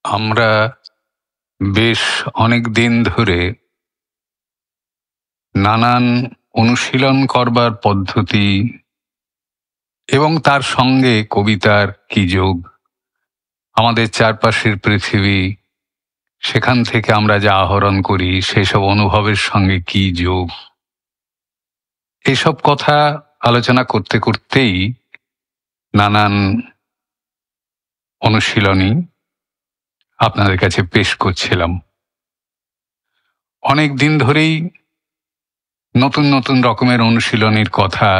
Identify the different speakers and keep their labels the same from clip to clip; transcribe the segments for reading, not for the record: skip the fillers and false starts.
Speaker 1: আমরা বেশ অনেক দিন ধরে নানান অনুশীলন করবার পদ্ধতি এবং তার সঙ্গে কবিতার কি যোগ, আমাদের চারপাশের পৃথিবী, সেখান থেকে আমরা যা আহরণ করি সেসব অনুভবের সঙ্গে কি যোগ, এসব কথা আলোচনা করতে করতেই নানান অনুশীলনী আপনাদের কাছে পেশ করছিলাম। অনেক দিন ধরেই নতুন নতুন রকমের অনুশীলনীর কথা,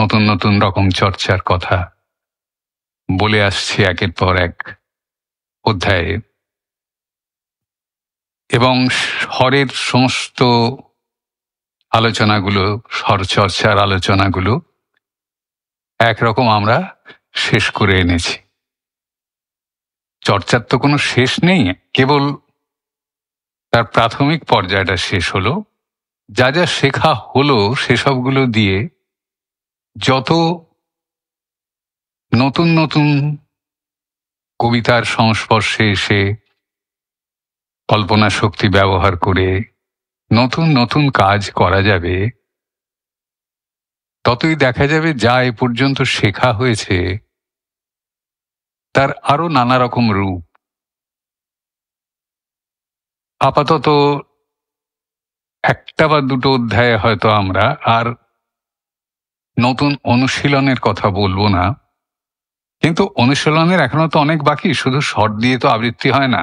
Speaker 1: নতুন নতুন রকম চর্চার কথা বলে আসছি একের পর এক অধ্যায়ে, এবং স্বরের সমস্ত আলোচনাগুলো, স্বরচর্চার আলোচনাগুলো একরকম আমরা শেষ করে এনেছি। চর্চার তো কোনো শেষ নেই, কেবল তার প্রাথমিক পর্যায়টা শেষ হলো। যা যা শেখা হলো সেসবগুলো দিয়ে যত নতুন নতুন কবিতার সংস্পর্শে এসে কল্পনা শক্তি ব্যবহার করে নতুন নতুন কাজ করা যাবে, ততই দেখা যাবে যা এ পর্যন্ত শেখা হয়েছে তার আরো নানা রকম রূপ। আপাতত একটা বা দুটো অধ্যায়ে হয়তো আমরা আর নতুন অনুশীলনের কথা বলবো না, কিন্তু অনুশীলনের এখনো তো অনেক বাকি। শুধু স্বর দিয়ে তো আবৃত্তি হয় না,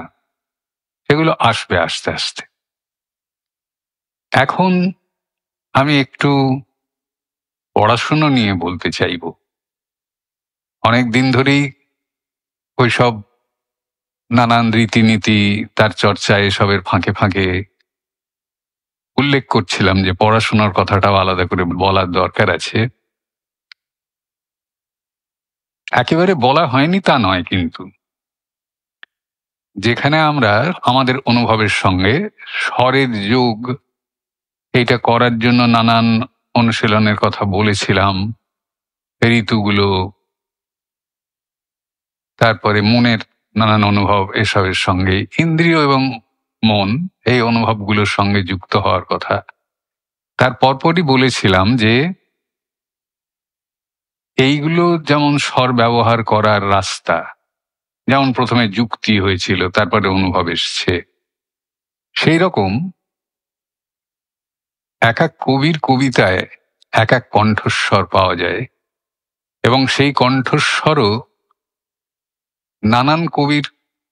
Speaker 1: সেগুলো আসবে আস্তে আস্তে। এখন আমি একটু পড়াশুনো নিয়ে বলতে চাইব। অনেক দিন ধরেই ওইসব নানান রীতিনীতি, তার চর্চা, এসবের ফাঁকে ফাঁকে উল্লেখ করছিলাম যে পড়াশোনার কথাটাও আলাদা করে বলার দরকার আছে। একেবারে বলা হয়নি তা নয়, কিন্তু যেখানে আমরা আমাদের অনুভবের সঙ্গে স্বরের যোগ এইটা করার জন্য নানান অনুশীলনের কথা বলেছিলাম, ঋতুগুলো, তারপরে মনের নানান অনুভব, এসবের সঙ্গে ইন্দ্রিয় এবং মন, এই অনুভবগুলোর সঙ্গে যুক্ত হওয়ার কথা। তার পরপরই বলেছিলাম যে এইগুলো যেমন স্বর ব্যবহার করার রাস্তা, যেমন প্রথমে যুক্তি হয়েছিল, তারপরে অনুভব এসছে, সেই রকম এক এক কবির কবিতায় এক এক কণ্ঠস্বর পাওয়া যায়, এবং সেই কণ্ঠস্বরও নানান কবির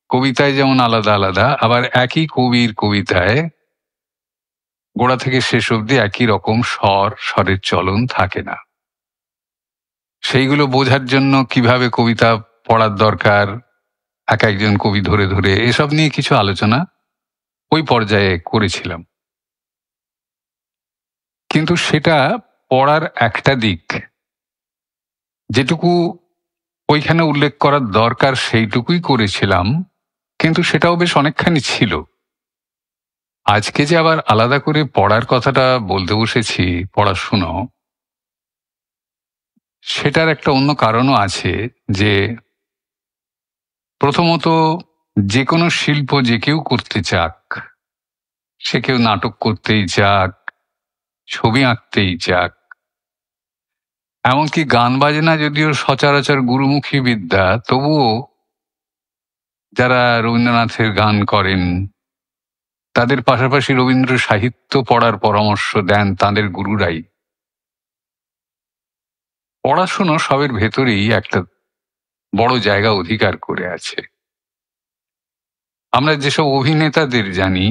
Speaker 1: কবিতায় যেমন আলাদা আলাদা, আবার একই কবির কবিতায় গোড়া থেকে শেষ অবধি একই রকম স্বরের চলন থাকে না। সেইগুলো বোঝার জন্য কিভাবে কবিতা পড়ার দরকার, এক একজন কবি ধরে ধরে, এসব নিয়ে কিছু আলোচনা ওই পর্যায়ে করেছিলাম। কিন্তু সেটা পড়ার একটা দিক, যেটুকু ওইখানে উল্লেখ করার দরকার সেইটুকুই করেছিলাম, কিন্তু সেটাও বেশ অনেকখানি ছিল। আজকে যে আবার আলাদা করে পড়ার কথাটা বলতে বসেছি, পড়াশুনো, সেটার একটা অন্য কারণও আছে। যে প্রথমত, যে কোনো শিল্প যে কেউ করতে চাক, সে কেউ নাটক করতেই চাক, ছবি আঁকতেই চাক, এমনকি গান বাজনা যদিও সচরাচর গুরুমুখী বিদ্যা, তবুও যারা রবীন্দ্রনাথের গান করেন তাদের পাশাপাশি রবীন্দ্র সাহিত্য পড়ার পরামর্শ দেন তাদের গুরুরাই। পড়াশুনো সবের ভেতরেই একটা বড় জায়গা অধিকার করে আছে। আমরা যেসব অভিনেতাদের জানি,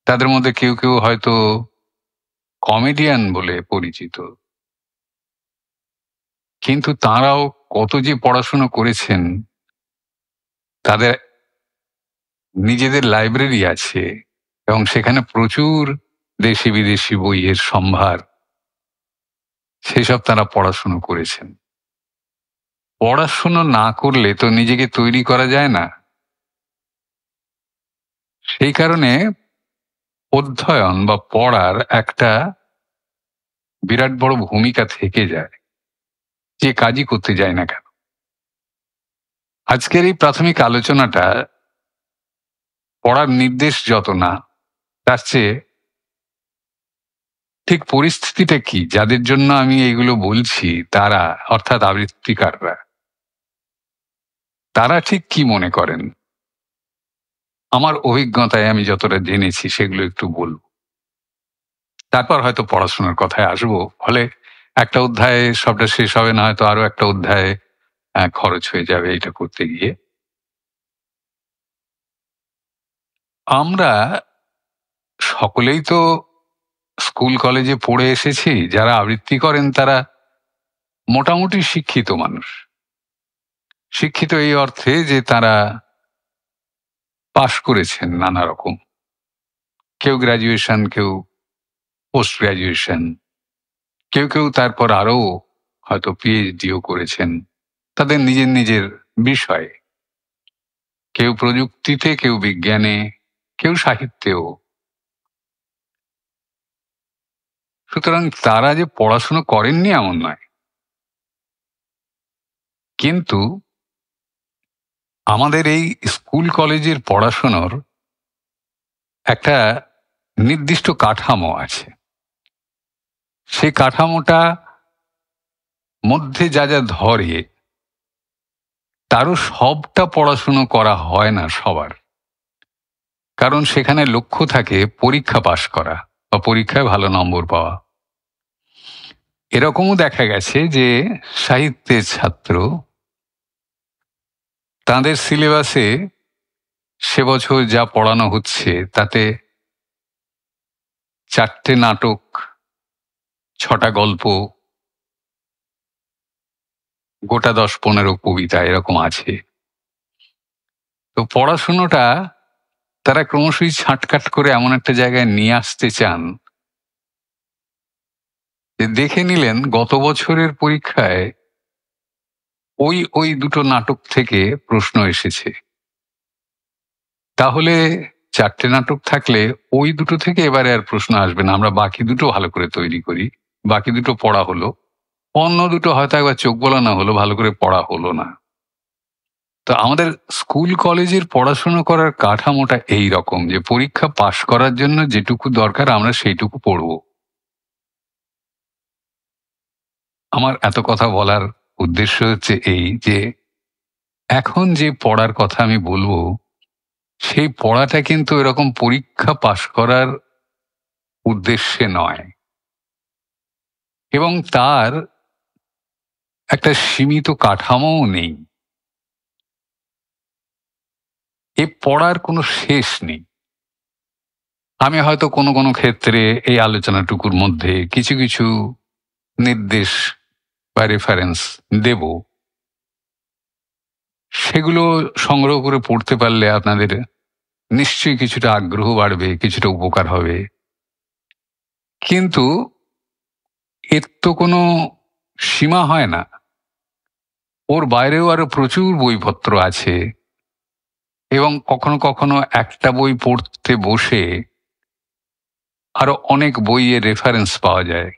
Speaker 1: তাদের মধ্যে কেউ কেউ হয়তো কমেডিয়ান বলে পরিচিত, কিন্তু তাঁরাও কত যে পড়াশুনো করেছেন। তাদের নিজেদের লাইব্রেরি আছে, এবং সেখানে প্রচুর দেশি বিদেশি বইয়ের সম্ভার, সেসব তারা পড়াশুনো করেছেন। পড়াশুনো না করলে তো নিজেকে তৈরি করা যায় না। সেই কারণে অধ্যয়ন বা পড়ার একটা বিরাট বড় ভূমিকা থেকে যায়, যে কাজই করতে যায় না কেন। আজকের এই প্রাথমিক আলোচনাটা পড়ার নির্দেশ যত না, তার চেয়ে ঠিক পরিস্থিতিটা কি, যাদের জন্য আমি এইগুলো বলছি তারা, অর্থাৎ আবৃত্তিকাররা, তারা ঠিক কি মনে করেন, আমার অভিজ্ঞতায় আমি যতটা জেনেছি সেগুলো একটু বলবো। তারপর হয়তো পড়াশোনার কথায় আসবো। ফলে একটা অধ্যায়ে সবটা শেষ হবে না, হয়তো আরো একটা অধ্যায়ে খরচ হয়ে যাবে এটা করতে গিয়ে। আমরা সকলেই তো স্কুল কলেজে পড়ে এসেছি। যারা আবৃত্তি করেন তারা মোটামুটি শিক্ষিত মানুষ। শিক্ষিত এই অর্থে যে তারা পাশ করেছেন নানা রকম, কেউ গ্র্যাজুয়েশন, কেউ পোস্ট গ্র্যাজুয়েশন, কেউ কেউ তারপর আরো হয়তো পিএইচডিও করেছেন তাদের নিজের নিজের বিষয়ে, কেউ প্রযুক্তিতে, কেউ বিজ্ঞানে, কেউ সাহিত্যেও। সুতরাং তারা যে পড়াশুনো করেননি এমন নয়, কিন্তু আমাদের এই স্কুল কলেজের পড়াশোনার একটা নির্দিষ্ট কাঠামো আছে। সেই কাঠামোটা মধ্যে যা যা ধরে, তারও সবটা পড়াশুনো করা হয় না সবার। কারণ সেখানে লক্ষ্য থাকে পরীক্ষা পাশ করা বা পরীক্ষায় ভালো নম্বর পাওয়া। এরকমও দেখা গেছে যে সাহিত্যের ছাত্র, তাদের সিলেবাসে সে বছর যা পড়ানো হচ্ছে তাতে 4টে নাটক, 6টা গল্প, গোটা 10-15 কবিতা এরকম আছে। তো পড়াশুনোটা তারা ক্রমশই ছাঁটকাট করে এমন একটা জায়গায় নিয়ে আসতে চান যে দেখে নিলেন গত বছরের পরীক্ষায় ওই দুটো নাটক থেকে প্রশ্ন এসেছে, তাহলে 4টে নাটক থাকলে ওই দুটো থেকে এবারে আর প্রশ্ন আসবে না, আমরা বাকি দুটো ভালো করে তৈরি করি। বাকি দুটো পড়া হলো, অন্য দুটো হয়তো একবার চোখ বলা না হলো, ভালো করে পড়া হলো না। তো আমাদের স্কুল কলেজের পড়াশোনা করার কাঠামোটা এই রকম যে পরীক্ষা পাশ করার জন্য যেটুকু দরকার আমরা সেইটুকু পড়ব। আমার এত কথা বলার উদ্দেশ্য হচ্ছে এই যে এখন যে পড়ার কথা আমি বলবো, সেই পড়াটা কিন্তু এরকম পরীক্ষা পাশ করার উদ্দেশ্যে নয়, এবং তার একটা সীমিত কাঠামোও নেই। এ পড়ার কোনো শেষ নেই। আমি হয়তো কোনো কোনো ক্ষেত্রে এই আলোচনাটুকুর মধ্যে কিছু কিছু নির্দেশ বা রেফারেন্স দেব, সেগুলো সংগ্রহ করে পড়তে পারলে আপনাদের নিশ্চয়ই কিছুটা আগ্রহ বাড়বে, কিছুটা উপকার হবে। কিন্তু এর তো কোনো সীমা হয় না, ওর বাইরেও আরো প্রচুর বইপত্র আছে, এবং কখনো কখনো একটা বই পড়তে বসে আরো অনেক বইয়ের রেফারেন্স পাওয়া যায়।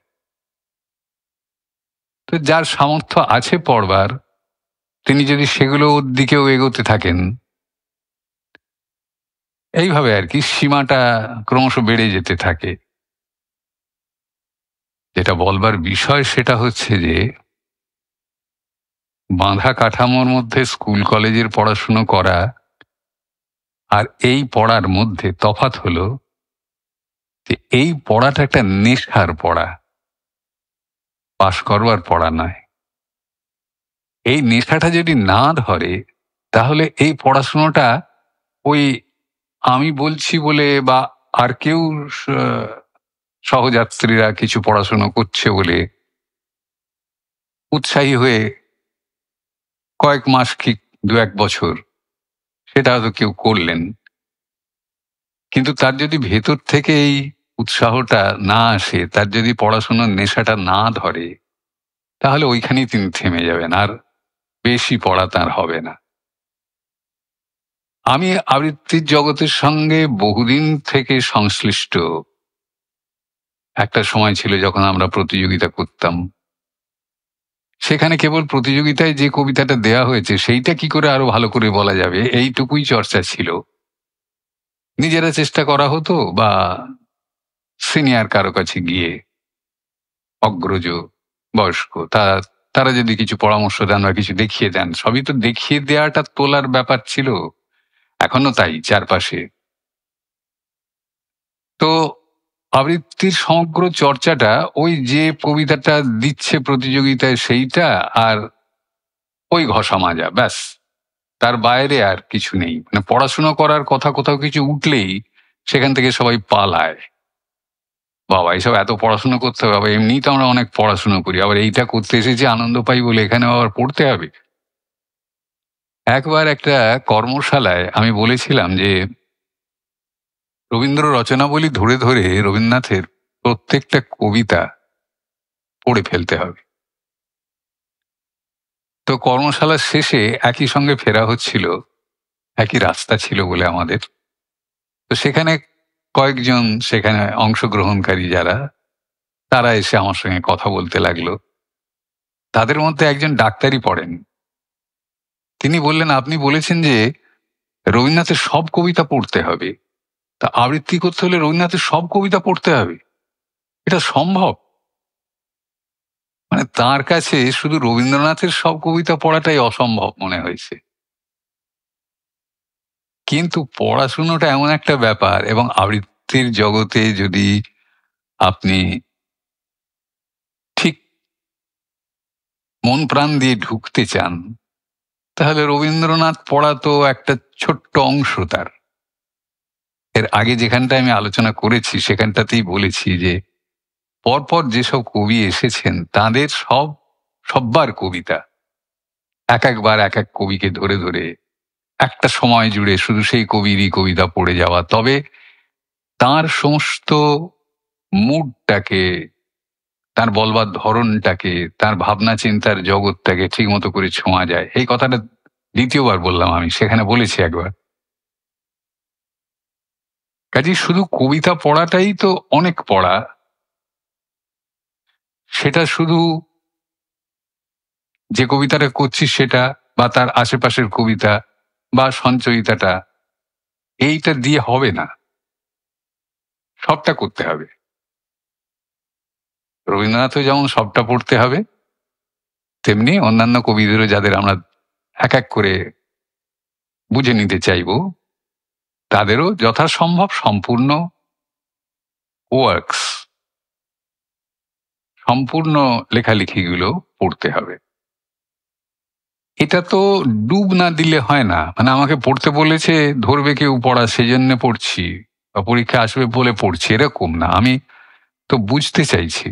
Speaker 1: তো যার সামর্থ্য আছে পড়বার, তিনি যদি সেগুলোর দিকেও এগোতে থাকেন, এইভাবে আর কি সীমাটা ক্রমশ বেড়ে যেতে থাকে। যেটা বলবার বিষয় সেটা হচ্ছে যে বাঁধা কাঠামোর মধ্যে স্কুল কলেজের পড়াশুনো করা আর এই পড়ার মধ্যে তফাৎ হলো যে এই পড়াটা একটা নেশার পড়া, পাশ করবার পড়া নয়। এই নেশাটা যদি না ধরে তাহলে এই পড়াশুনোটা ওই আমি বলছি বলে বা আর কেউ সহযাত্রীরা কিছু পড়াশুনো করছে বলে উৎসাহী হয়ে কয়েক মাস কি 2-1 বছর সেটা হয়তো কেউ করলেন, কিন্তু তার যদি ভেতর থেকে এই উৎসাহটা না আসে, তার যদি পড়াশোনার নেশাটা না ধরে, তাহলে ওইখানেই তিনি থেমে যাবেন, আর বেশি পড়া তার হবে না। আমি আবৃত্তির জগতের সঙ্গে বহুদিন থেকে সংশ্লিষ্ট। একটা সময় ছিল যখন আমরা প্রতিযোগিতা করতাম, সেখানে কেবল প্রতিযোগিতায় যে কবিতাটা দেয়া হয়েছে সেইটা কি করে আরো ভালো করে বলা যাবে এইটুকুই চর্চা ছিল। নিজেরা চেষ্টা করা হতো বা সিনিয়র কারো কাছে গিয়ে, অগ্রজ বয়স্ক তারা যদি কিছু পরামর্শ দেন বা কিছু দেখিয়ে দেন, সবই তো দেখিয়ে দেওয়াটা তোলার ব্যাপার ছিল। এখনো তাই চারপাশে। তো আবৃত্তির সমগ্র চর্চাটা ওই যে কবিতাটা দিচ্ছে প্রতিযোগিতায় সেইটা, আর ওই ঘষা মাজা, ব্যাস। তার বাইরে আর কিছু নেই। মানে পড়াশোনা করার কথা কোথাও কিছু উঠলেই সেখান থেকে সবাই পালায়। বাবা এইসব এত পড়াশোনা করতে হবে, আবার এমনিই তো আমরা অনেক পড়াশোনা করি, আবার এইটা করতে এসেছি আনন্দ পাই বলে এখানে আবার পড়তে হবে। একবার একটা কর্মশালায় আমি বলেছিলাম যে রবীন্দ্র রচনাবলী ধরে ধরে রবীন্দ্রনাথের প্রত্যেকটা কবিতা পড়ে ফেলতে হবে। তো কর্মশালার শেষে একই সঙ্গে ফেরা হচ্ছিল, একই রাস্তা ছিল বলে আমাদের। তো সেখানে কয়েকজন সেখানে অংশগ্রহণকারী যারা, তারা এসে আমার সঙ্গে কথা বলতে লাগলো। তাদের মধ্যে একজন ডাক্তারি পড়েন। তিনি বললেন, আপনি বলেছেন যে রবীন্দ্রনাথের সব কবিতা পড়তে হবে, তা আবৃত্তি করতে হলে রবীন্দ্রনাথের সব কবিতা পড়তে হবে, এটা সম্ভব? মানে তার কাছে শুধু রবীন্দ্রনাথের সব কবিতা পড়াটাই অসম্ভব মনে হয়েছে। কিন্তু পড়াশুনোটা এমন একটা ব্যাপার, এবং আবৃত্তির জগতে যদি আপনি ঠিক মন প্রাণ দিয়ে ঢুকতে চান, তাহলে রবীন্দ্রনাথ পড়া তো একটা ছোট্ট অংশ তার। এর আগে যেখানটায় আমি আলোচনা করেছি সেখানটাতেই বলেছি যে পরপর যেসব কবি এসেছেন তাদের সববার কবিতা, একবার এক এক কবিকে ধরে ধরে একটা সময় জুড়ে শুধু সেই কবিরই কবিতা পড়ে যাওয়া, তবে তার সমস্ত মুডটাকে, তার বলবার ধরনটাকে, তার ভাবনা চিন্তার জগৎটাকে ঠিক মতো করে ছোঁয়া যায়। এই কথাটা দ্বিতীয়বার বললাম আমি, সেখানে বলেছি একবার। কাজেই শুধু কবিতা পড়াটাই তো অনেক পড়া, সেটা শুধু যে কবিতাটা করছি সেটা, বা তার আশেপাশের কবিতা বা সঞ্চয়িতাটা, এইটা দিয়ে হবে না, সবটা করতে হবে। রবীন্দ্রনাথও যেমন সবটা পড়তে হবে, তেমনি অন্যান্য কবিদেরও, যাদের আমরা এক এক করে বুঝে নিতে চাইব, তাদেরও যথাসম্ভব সম্পূর্ণ ওয়ার্কস, সম্পূর্ণ লেখালেখিগুলো পড়তে হবে। এটা তো ডুব না দিলে হয় না। মানে আমাকে পড়তে বলেছে, ধরবে কেউ পড়া সেজন্য পড়ছি, বা পরীক্ষা আসবে বলে পড়ছি, এরকম না। আমি তো বুঝতে চাইছি।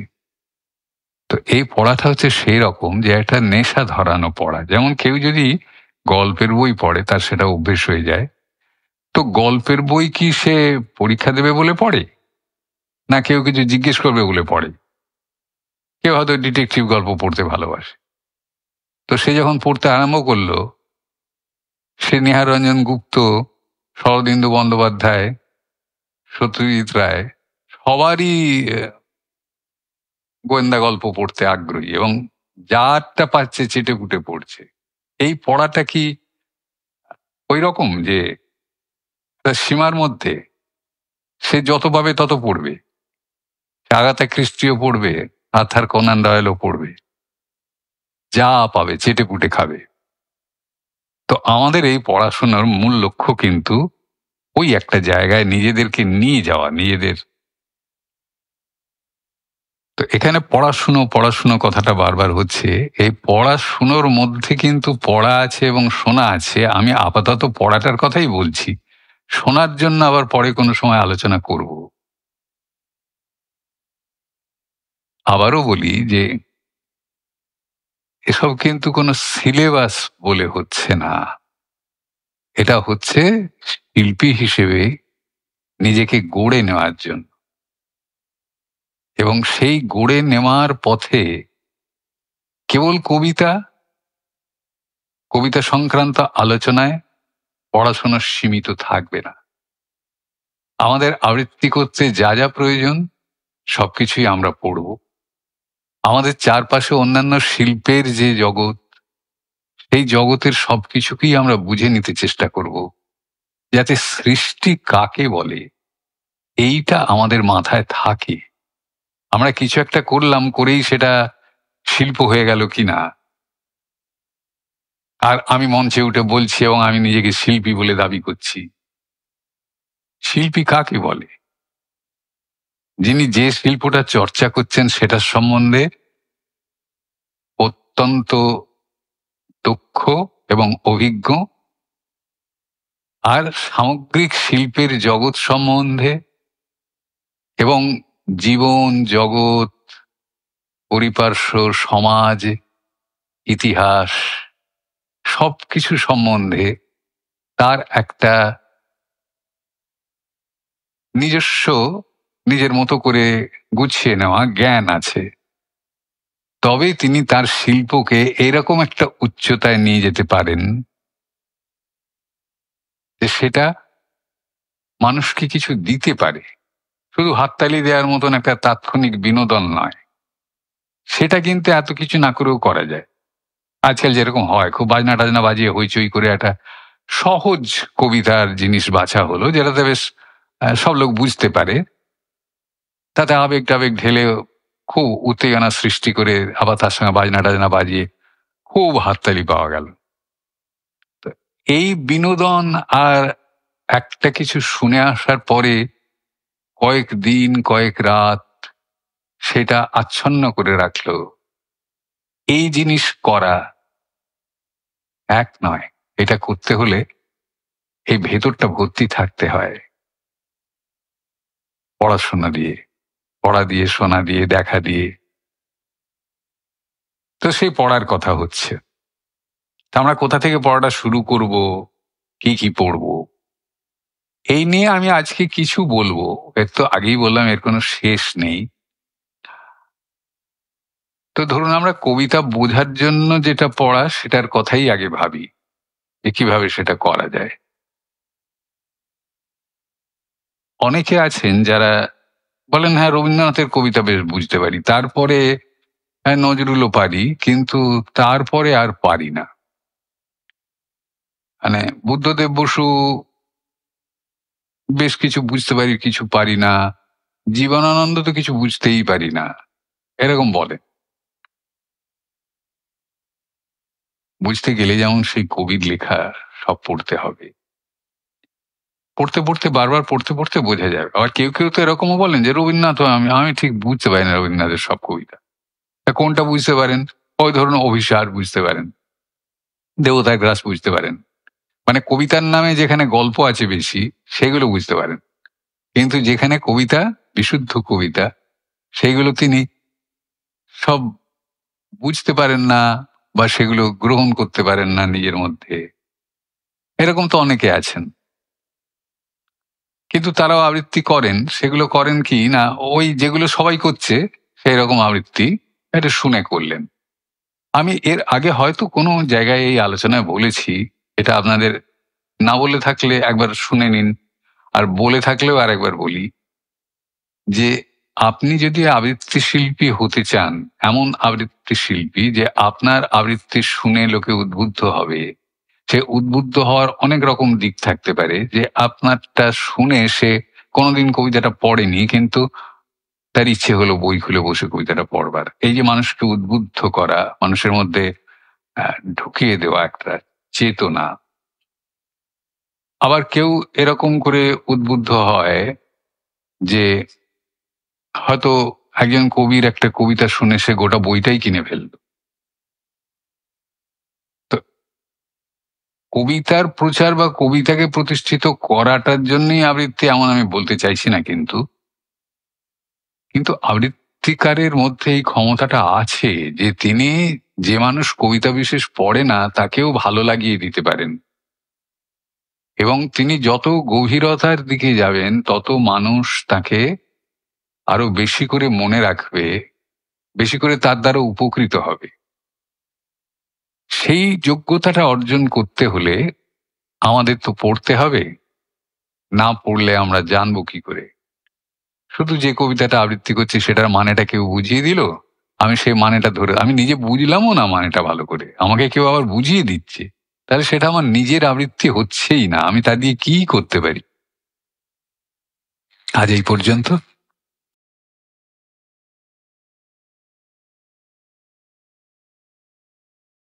Speaker 1: তো এই পড়াটা হচ্ছে সেই রকম যে একটা নেশা ধরানো পড়া। যেমন কেউ যদি গল্পের বই পড়ে, তার সেটা অভ্যেস হয়ে যায়। তো গল্পের বই কি সে পরীক্ষা দেবে বলে পড়ে, না কেউ কিছু জিজ্ঞেস করবে বলে পড়ে? কেউ হয়তো ডিটেকটিভ গল্প পড়তে ভালোবাসে, তো সে যখন পড়তে আরম্ভ করলো, সে নেহাররঞ্জন গুপ্ত, শরদিন্দু বন্দ্যোপাধ্যায়, সত্যজিৎ রায়, সবারই গোয়েন্দা গল্প পড়তে আগ্রহী, এবং যারটা পাচ্ছে চেটেপুটে পড়ছে। এই পড়াটা কি ওই রকম যে তার সীমার মধ্যে সে যত পাবে তত পড়বে? আগাথা ক্রিস্টিও পড়বে, আর্থার কোনান ডয়েলও পড়বে, যা পাবে চেটেপুটে খাবে। তো আমাদের এই পড়াশোনার মূল লক্ষ্য কিন্তু ওই একটা জায়গায় নিজেদেরকে নিয়ে যাওয়া, নিজেদের। তো এখানে পড়াশুনো পড়াশুনো কথাটা বারবার হচ্ছে। এই পড়াশুনোর মধ্যে কিন্তু পড়া আছে এবং শোনা আছে। আমি আপাতত পড়াটার কথাই বলছি, শোনার জন্য আবার পরে কোনো সময় আলোচনা করব। আবারও বলি যে এসব কিন্তু কোনো সিলেবাস বলে হচ্ছে না। এটা হচ্ছে শিল্পী হিসেবে নিজেকে গড়ে নেওয়ার জন্য, এবং সেই গড়ে নেওয়ার পথে কেবল কবিতা, কবিতা সংক্রান্ত আলোচনায় পড়াশোনা সীমিত থাকবে না। আমাদের আবৃত্তি করতে যা যা প্রয়োজন সবকিছুই আমরা পড়ব। আমাদের চারপাশে অন্যান্য শিল্পের যে জগৎ, সেই জগতের সবকিছুকেই আমরা বুঝে নিতে চেষ্টা করব। যাতে সৃষ্টি কাকে বলে এইটা আমাদের মাথায় থাকে। আমরা কিছু একটা করলাম, করেই সেটা শিল্প হয়ে গেল কিনা, আর আমি মঞ্চে উঠে বলছি এবং আমি নিজেকে শিল্পী বলে দাবি করছি। শিল্পী কাকে বলে? যিনি যে শিল্পটা চর্চা করছেন সেটার সম্বন্ধে অত্যন্ত দক্ষ এবং অভিজ্ঞ, আর সামগ্রিক শিল্পের জগৎ সম্বন্ধে এবং জীবন জগৎ, পরিপার্শ্ব, সমাজ, ইতিহাস সবকিছু সম্বন্ধে তার একটা নিজস্ব, নিজের মতো করে গুছিয়ে নেওয়া জ্ঞান আছে। তবে তিনি তার শিল্পকে এরকম একটা উচ্চতায় নিয়ে যেতে পারেন যে সেটা মানুষকে কিছু দিতে পারে, শুধু হাততালি দেওয়ার মতন একটা তাৎক্ষণিক বিনোদন নয়। সেটা কিন্তু এত কিছু না করেও করা যায়। আজকাল যেরকম হয়, খুব বাজনা টাজনা বাজিয়ে হইচই করে একটা সহজ কবিতার জিনিস বাছা হলো, যেটাতে বেশ সব লোক বুঝতে পারে, তাতে আবেগ টাবেগ ঢেলে খুব উত্তেজনা সৃষ্টি করে আবার তার সঙ্গে বাজনা টাজনা বাজিয়ে খুব হাততালি পাওয়া গেল। তো এই বিনোদন আর একটা কিছু শুনে আসার পরে কয়েক দিন কয়েক রাত সেটা আচ্ছন্ন করে রাখলো, এই জিনিস করা এক নয়। এটা করতে হলে এই ভেতরটা ভর্তি থাকতে হয় পড়াশোনা দিয়ে, পড়া দিয়ে, শোনা দিয়ে, দেখা দিয়ে। তো সেই পড়ার কথা হচ্ছে, তা আমরা কোথা থেকে পড়াটা শুরু করব, কি পড়ব, এই নিয়ে আমি আজকে কিছু বলবো। এর তো আগেই বললাম এর কোনো শেষ নেই। তো ধরুন, আমরা কবিতা বোঝার জন্য যেটা পড়া সেটার কথাই আগে ভাবি যে কিভাবে সেটা করা যায়। অনেকে আছেন যারা বলেন হ্যাঁ রবীন্দ্রনাথের কবিতা বেশ বুঝতে পারি, তারপরে হ্যাঁ নজরুলও পারি, কিন্তু তারপরে আর পারি না। মানে বুদ্ধদেব বসু বেশ কিছু বুঝতে পারি, কিছু পারি না। জীবনানন্দ তো কিছু বুঝতেই পারি না, এরকম বলে। বুঝতে গেলে যেমন সেই কবির লেখা সব পড়তে হবে, পড়তে পড়তে বারবার পড়তে পড়তে বোঝা যাবে। আবার কেউ কেউ তো এরকমও বলেন যে রবীন্দ্রনাথ আমি আমি ঠিক বুঝতে পারি না রবীন্দ্রনাথের সব কবিতা। তা কোনটা বুঝতে পারেন? ওই ধরুন অভিসার বুঝতে পারেন, দেবতার গ্রাস বুঝতে পারেন, মানে কবিতার নামে যেখানে গল্প আছে বেশি সেগুলো বুঝতে পারেন। কিন্তু যেখানে কবিতা, বিশুদ্ধ কবিতা, সেইগুলো তিনি সব বুঝতে পারেন না বা সেগুলো গ্রহণ করতে পারেন না নিজের মধ্যে। এরকম তো অনেকে আছেন, কিন্তু তারাও আবৃত্তি করেন। সেগুলো করেন কি না, ওই যেগুলো সবাই করছে সেই রকম আবৃত্তি এটা শুনে করলেন। আমি এর আগে হয়তো কোনো জায়গায় এই আলোচনায় বলেছি, এটা আপনাদের না বলে থাকলে একবার শুনে নিন, আর বলে থাকলেও আরেকবার বলি যে আপনি যদি আবৃত্তি শিল্পী হতে চান, এমন আবৃত্তি শিল্পী যে আপনার আবৃত্তি শুনে লোকে উদ্বুদ্ধ হবে, সে উদ্বুদ্ধ হওয়ার অনেক রকম দিক থাকতে পারে। যে আপনারটা শুনে সে কোনোদিন কবিতাটা পড়েনি, কিন্তু তার ইচ্ছে হলো বই খুলে বসে কবিতাটা পড়বার। এই যে মানুষকে উদ্বুদ্ধ করা, মানুষের মধ্যে ঢুকিয়ে দেওয়া একটা চেতনা। আবার কেউ এরকম করে উদ্বুদ্ধ হয় যে হয়তো একজন কবির একটা কবিতা শুনে সে গোটা বইটাই কিনে ফেলল। তো কবিতার প্রচার বা কবিতাকে প্রতিষ্ঠিত করাটার জন্যই আবৃত্তি এমন আমি বলতে চাইছি না, কিন্তু কিন্তু আবৃত্তিকারের মধ্যে এই ক্ষমতাটা আছে যে তিনি যে মানুষ কবিতা বিশেষ পড়ে না তাকেও ভালো লাগিয়ে দিতে পারেন, এবং তিনি যত গভীরতার দিকে যাবেন তত মানুষ তাকে আরো বেশি করে মনে রাখবে, বেশি করে তার দ্বারা উপকৃত হবে। সেই যোগ্যতাটা অর্জন করতে হলে আমাদের তো পড়তে হবে, না পড়লে আমরা জানবো কি করে? শুধু যে কবিতাটা আবৃত্তি করছি সেটার মানেটা কেউ বুঝিয়ে দিল, আমি সেই মানেটা ধরে আমি নিজে বুঝলামও না মানেটা ভালো করে, আমাকে কেউ আবার বুঝিয়ে দিচ্ছে, তাহলে সেটা আমার নিজের আবৃত্তি হচ্ছেই না, আমি তা দিয়ে কি করতে পারি? আজ এই পর্যন্ত।